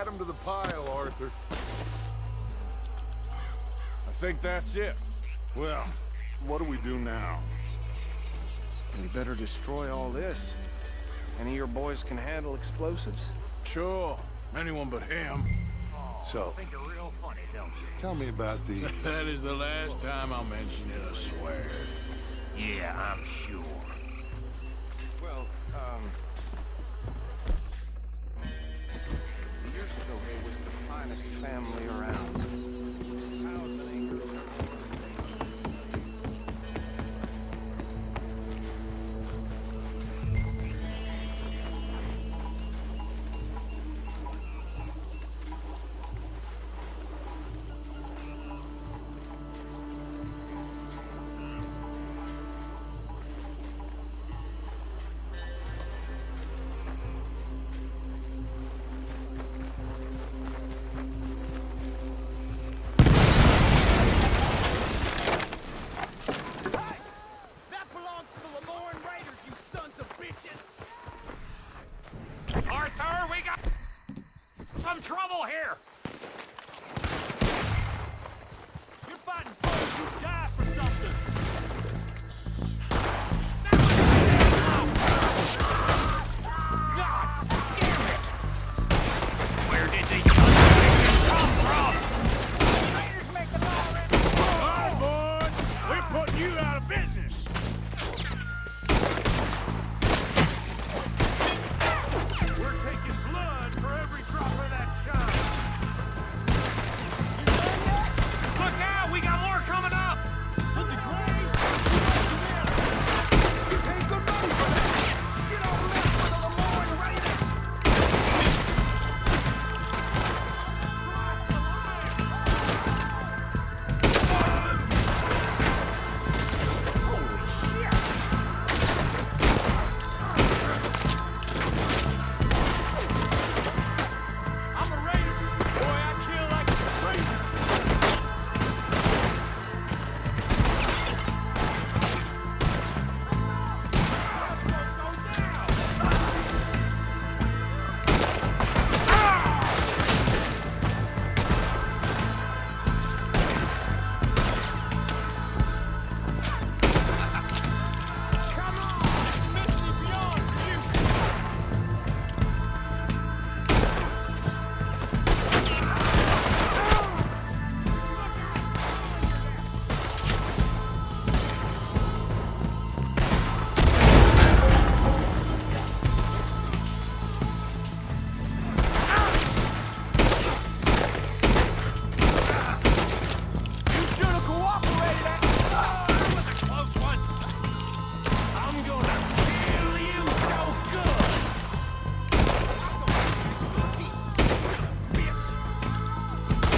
him to the pile, Arthur. I think that's it. Well, what do we do now? We better destroy all this. Any of your boys can handle explosives? Sure. Anyone but him. So, Think you're real funny, don't you? tell me about the... That is the last time I'll mention it, I swear. Yeah, I'm sure. Well, years ago, they was the finest family around. How's an acre? Arthur, we got some trouble here! You're fighting foes who die for something! God damn it! Where did these sons of bitches come from? Raiders make the law, Red. All right, boys. We're putting you out of business. We're taking blood for every drop of that shine. Look out! We got more coming up! To the graves! You paid good money for that! You don't mess with the Lemoyne Raiders! Holy shit! I'm a raider! Boy, I kill like a raider! Come on! Miss me beyond you! You should have cooperated. That was a close one. I'm gonna kill you so good. Bitch.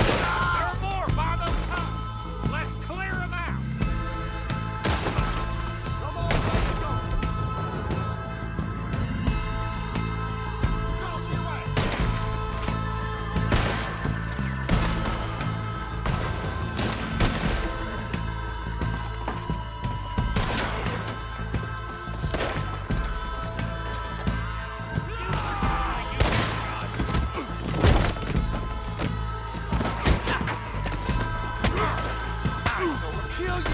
There are more by those huts. Let's clear them out. Come on, let's go. Go, get right. Kill you!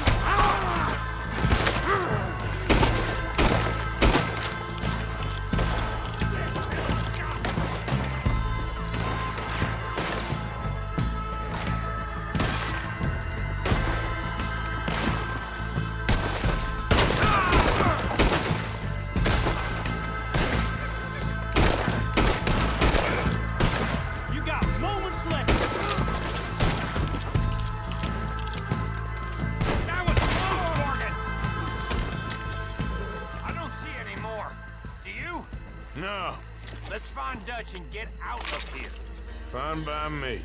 You got moments left. That was close, Morgan. I don't see any more. Do you? No. Let's find Dutch and get out of here. Fine by me.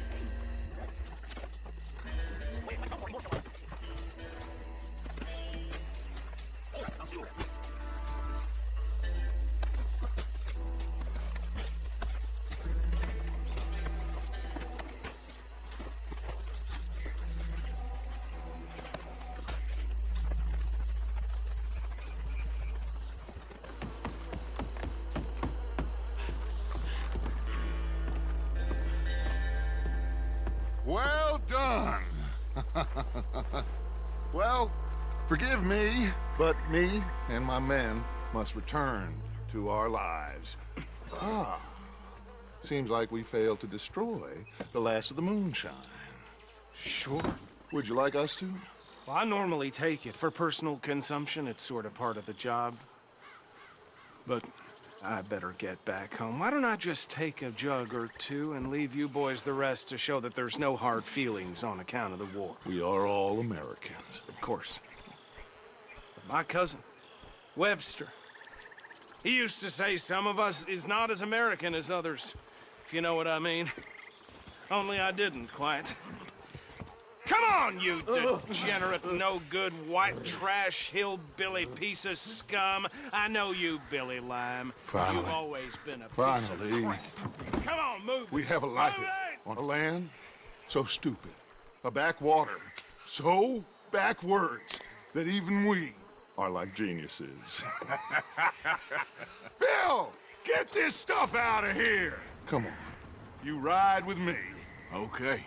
done. Well, forgive me, but me and my men must return to our lives. Ah, seems like we failed to destroy the last of the moonshine. Sure. Would you like us to? Well, I normally take it. For personal consumption, it's sort of part of the job. But I better get back home. Why don't I just take a jug or two and leave you boys the rest to show that there's no hard feelings on account of the war? We are all Americans. Of course. But my cousin, Webster, he used to say some of us is not as American as others, if you know what I mean. Only I didn't quite. Come on, you degenerate, no-good, white trash, hillbilly piece of scum. I know you, Billy Lime. Finally. You've always been a piece of crap. Come on, move it. We have a life on a land so stupid, a backwater so backwards that even we are like geniuses. Bill, get this stuff out of here. Come on, you ride with me. Okay.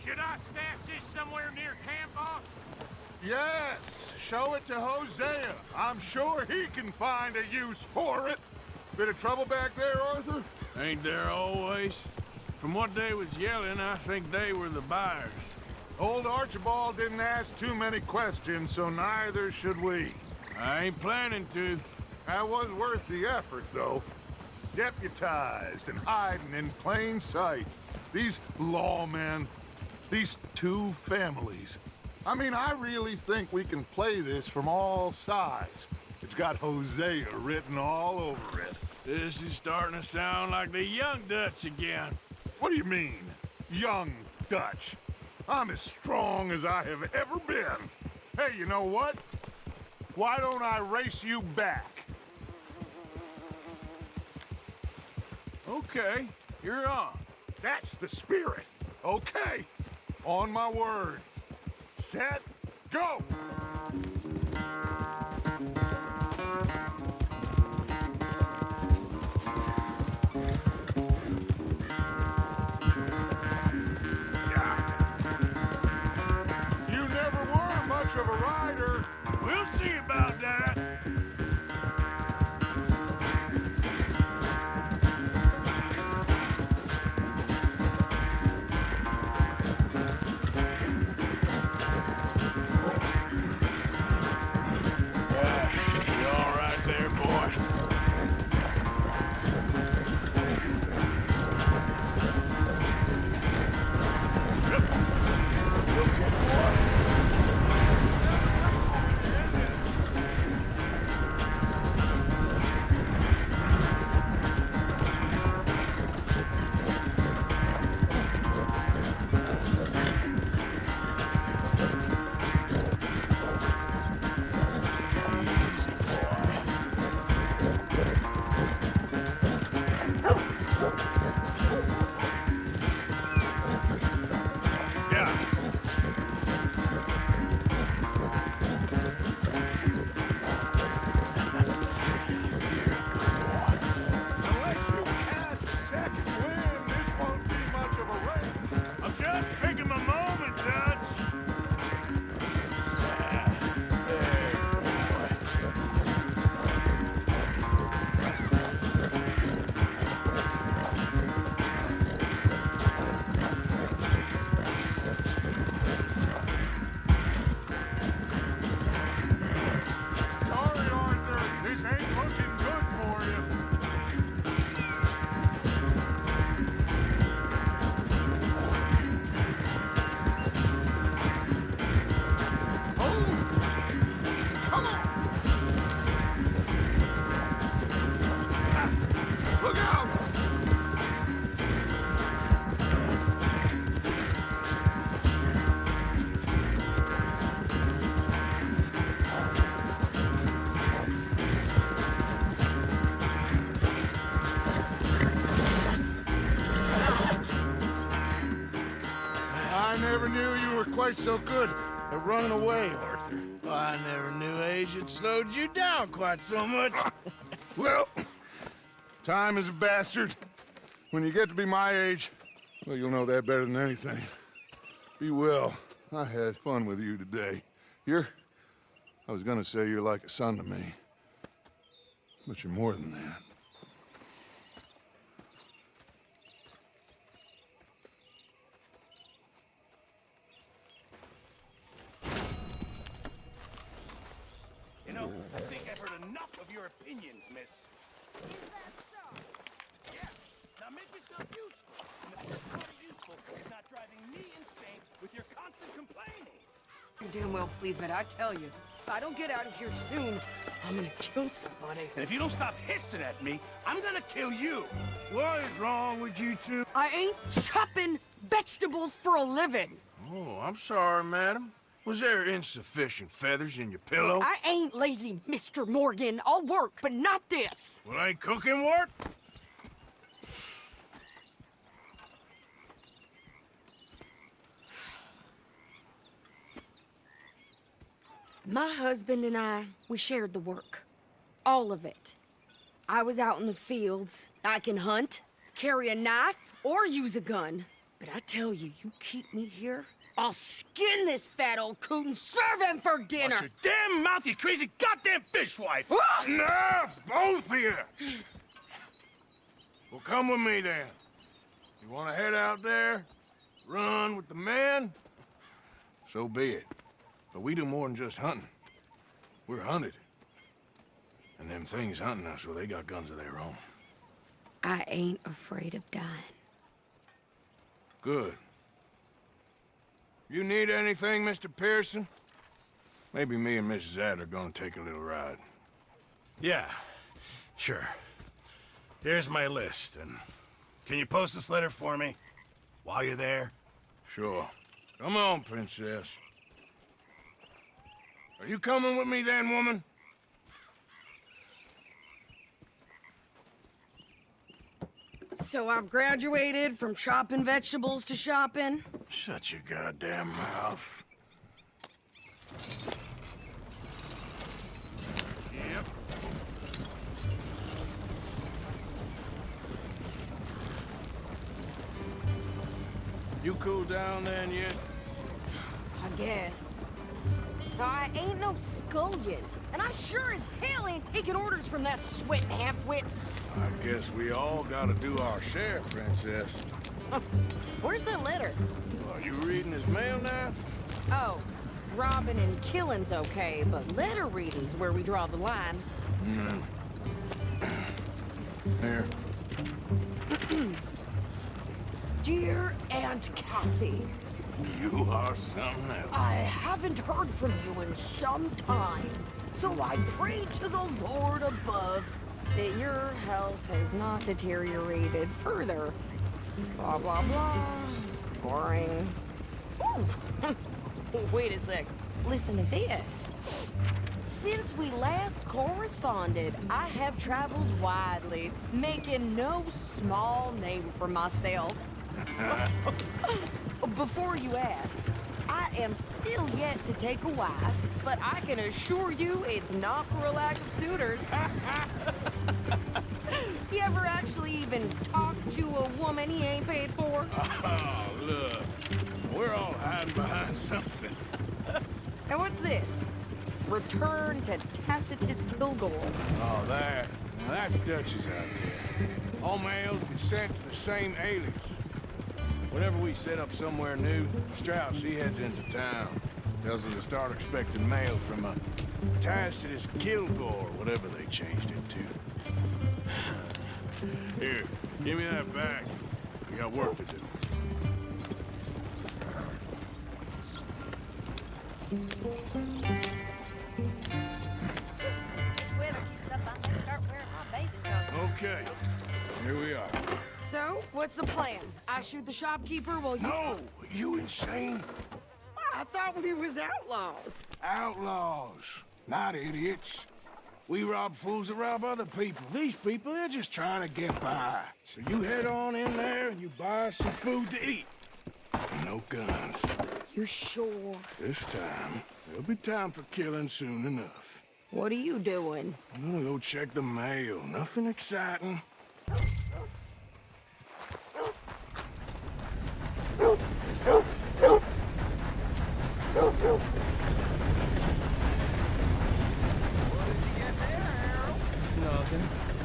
Should I stash this somewhere near camp, boss? Yes, show it to Hosea. I'm sure he can find a use for it. Bit of trouble back there, Arthur? Ain't there always? From what they was yelling, I think they were the buyers. Old Archibald didn't ask too many questions, so neither should we. I ain't planning to. That was worth the effort, though. Deputized and hiding in plain sight. These lawmen, these two families. I mean, I really think we can play this from all sides. It's got Hosea written all over it. This is starting to sound like the Young Dutch again. What do you mean, Young Dutch? I'm as strong as I have ever been. Hey, you know what? Why don't I race you back? Okay, you're on. That's the spirit. Okay, on my word. Set, go! You never were much of a rider. We'll see about that. I never knew you were quite so good at running away, Arthur. Well, I never knew age had slowed you down quite so much. Well, time is a bastard. When you get to be my age, Well, you'll know that better than anything. Be well. I had fun with you today. I was gonna say you're like a son to me. But you're more than that. You know, I think I've heard enough of your opinions, miss. Is that so? Yeah. Now make yourself useful. And the first part of useful is not driving me insane with your constant complaining. You're damn well pleased, but I tell you, if I don't get out of here soon, I'm gonna kill somebody. And if you don't stop hissing at me, I'm gonna kill you. What is wrong with you two? I ain't chopping vegetables for a living. Oh, I'm sorry, madam. Was there insufficient feathers in your pillow? I ain't lazy, Mr. Morgan. I'll work, but not this. Well, ain't cooking work? My husband and I, we shared the work. All of it. I was out in the fields. I can hunt, carry a knife, or use a gun. But I tell you, you keep me here, I'll skin this fat old coot and serve him for dinner. Watch your damn mouth, you crazy goddamn fishwife! Enough, both of you! Well, come with me then. You want to head out there, run with the men? So be it. But we do more than just hunting. We're hunted. And them things hunting us, well, they got guns of their own. I ain't afraid of dying. Good. You need anything, Mr. Pearson? Maybe me and Mrs. Adler are gonna take a little ride. Yeah, sure. Here's my list, and can you post this letter for me while you're there? Sure. Come on, Princess. Are you coming with me then, woman? So I've graduated from chopping vegetables to shopping? Shut your goddamn mouth. Yep. You cool down then yet? I guess. I ain't no scullion, and I sure as hell ain't taking orders from that sweating half-wit. I guess we all gotta do our share, Princess. Where's that letter? Are you reading his mail now? Oh, robbing and killing's okay, but letter reading's where we draw the line. Here. Dear Aunt Kathy, You are something else. I haven't heard from you in some time, so I pray to the Lord above that your health has not deteriorated further. Blah, blah, blah. It's boring. Ooh. Wait a sec. Listen to this. Since we last corresponded, I have traveled widely, making no small name for myself. Before you ask, I am still yet to take a wife, but I can assure you it's not for a lack of suitors. You ever actually even talk to a woman he ain't paid for? Oh, look. We're all hiding behind something. And what's this? Return to Tacitus Kilgore. Oh, that. Now, that's Dutch's idea. All mails be sent to the same alias. Whenever we set up somewhere new, Strauss, he heads into town. Tells them to start expecting mail from a Tacitus Kilgore, whatever they changed it to. Here, give me that back. We got work to do. This weather keeps up, I'm gonna start wearing my bathing costume. Okay, here we are. So, what's the plan? I shoot the shopkeeper while you... No! You insane? I thought we was outlaws. Outlaws, not idiots. We rob fools that rob other people. These people, they're just trying to get by. So you head on in there and you buy some food to eat. No guns. You sure? This time, there'll be time for killing soon enough. What are you doing? I'm gonna go check the mail. Nothing exciting. Nothing.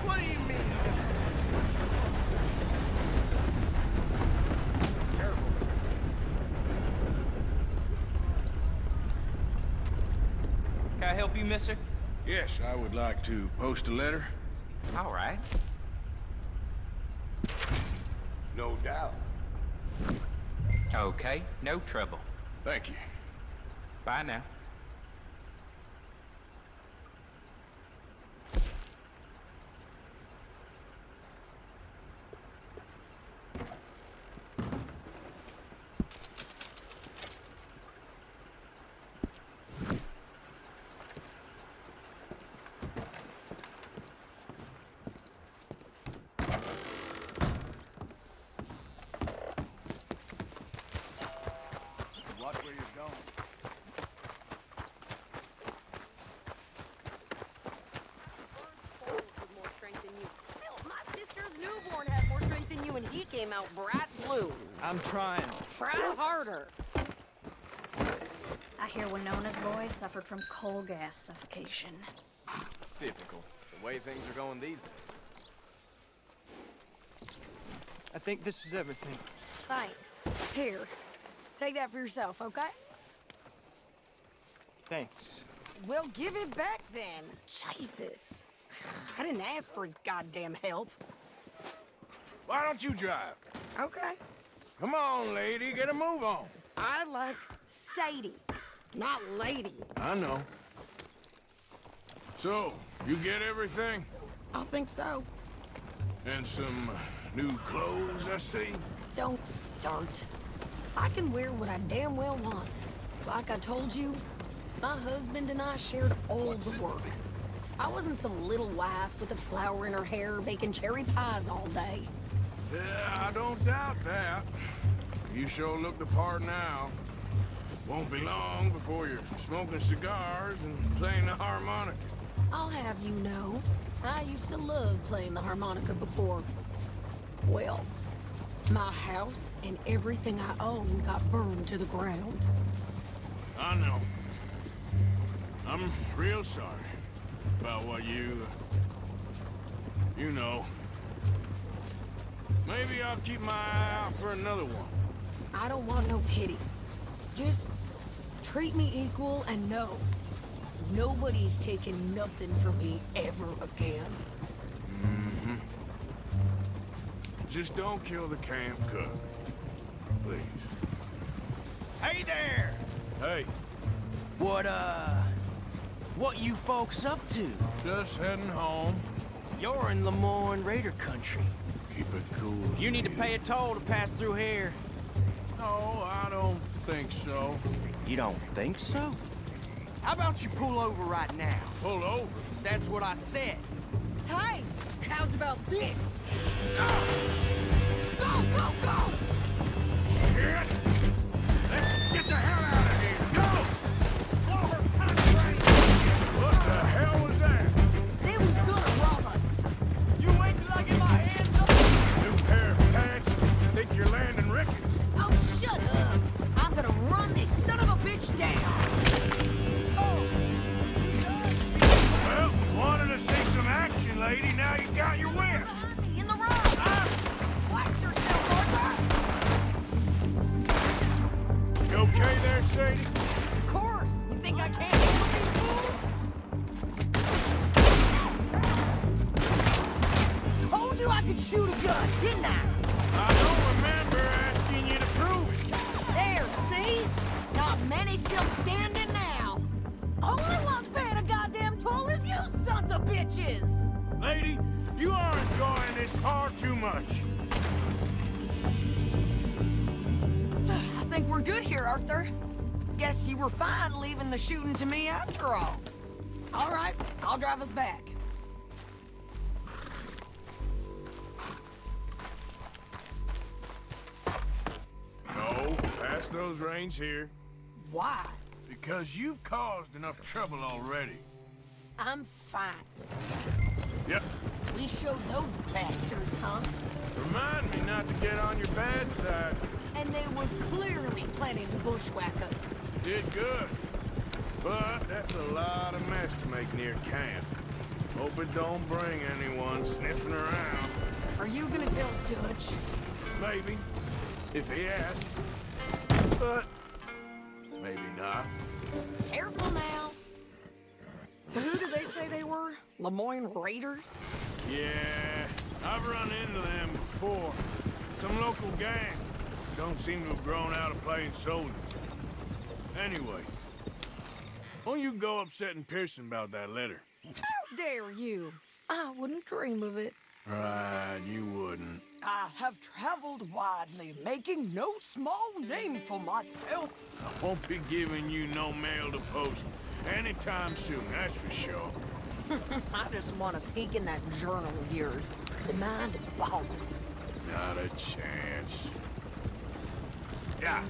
What do you mean? Can I help you, mister? Yes, I would like to post a letter. All right. No doubt. Okay, no trouble. Thank you. Bye now. Watch where you're going. More strength than you. Hell, my sister's newborn had more strength than you, and he came out bright blue. I'm trying. Try harder. I hear Winona's boy suffered from coal gas suffocation. Typical. The way things are going these days. I think this is everything. Thanks. Here, take that for yourself, okay? Thanks. Well, give it back then. Jesus. I didn't ask for his goddamn help. Why don't you drive? Okay. Come on, lady, get a move on. I like Sadie, not lady. I know. So, you get everything? I think so. And some new clothes, I see? Don't start. I can wear what I damn well want. Like I told you, my husband and I shared all the work. I wasn't some little wife with a flower in her hair baking cherry pies all day. Yeah, I don't doubt that. You sure look the part now. Won't be long before you're smoking cigars and playing the harmonica. I'll have you know, I used to love playing the harmonica before. Well, my house and everything I own got burned to the ground. I know. I'm real sorry about what you know. Maybe I'll keep my eye out for another one. I don't want no pity. Just treat me equal and know nobody's taking nothing from me ever again. Mm-hmm. Just don't kill the camp cook. Please. Hey there! Hey, What you folks up to? just heading home. You're in Lemoyne Raider country. Keep it cool. You need to pay a toll to pass through here. No, I don't think so. You don't think so? How about you pull over right now? Pull over? That's what I said. Hey, how's about this? Go, go, go! Shit! Let's get the hell out of here! Go! What the hell was that? They was gonna rob us. You wait till I get my hands up! New pair of pants? Think you're landing Ricketts? Oh, shut up! I'm gonna run this son of a bitch down. Oh! Well, you wanted to see some action, lady. Now you got your wish. In the road! Watch yourself, Arthur! You okay there, Sadie? Of course! You think I can't handle these fools? Told you I could shoot a gun, didn't I? I don't remember asking you to prove it. There, see? Not many still standing now. Only one's paying a goddamn toll is you sons of bitches! Lady, you are enjoying this far too much. I think we're good here, Arthur. Guess you were fine leaving the shooting to me after all. All right, I'll drive us back. No, pass those reins here. Why? Because you've caused enough trouble already. I'm fine. Yep. we showed those bastards, huh? Remind me not to get on your bad side. And they was clearly planning to bushwhack us. Did good. But that's a lot of mess to make near camp. Hope it don't bring anyone sniffing around. Are you gonna tell Dutch? Maybe, if he asks. But maybe not. Careful now. So who did they say they were? Lemoyne Raiders? Yeah, I've run into them before. Some local gang. Don't seem to have grown out of playing soldiers. Anyway, won't you go upsetting Pearson about that letter? How dare you? I wouldn't dream of it. Right, you wouldn't. I have traveled widely, making no small name for myself. I won't be giving you no mail to post anytime soon, that's for sure. I just want to peek in that journal of yours. The mind boggles. Not a chance. Yeah.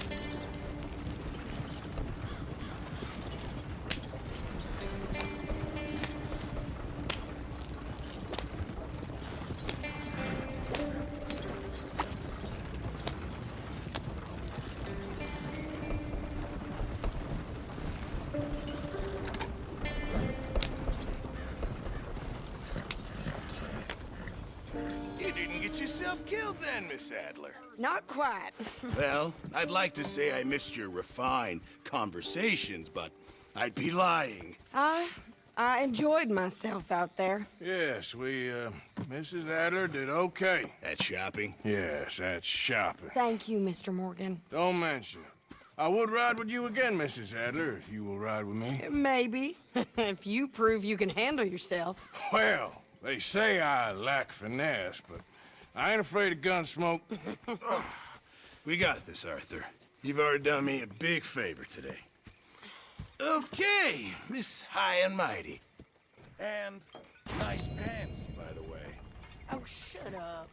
You didn't get yourself killed then, Miss Adler. Not quite. Well, I'd like to say I missed your refined conversations, but I'd be lying. I enjoyed myself out there. Yes, Mrs. Adler did okay. At shopping? Yes, that's shopping. Thank you, Mr. Morgan. Don't mention it. I would ride with you again, Mrs. Adler, if you will ride with me. Maybe. If you prove you can handle yourself. Well, they say I lack finesse, but I ain't afraid of gun smoke. We got this, Arthur. You've already done me a big favor today. Okay, Miss High and Mighty. And nice pants, by the way. Oh, shut up.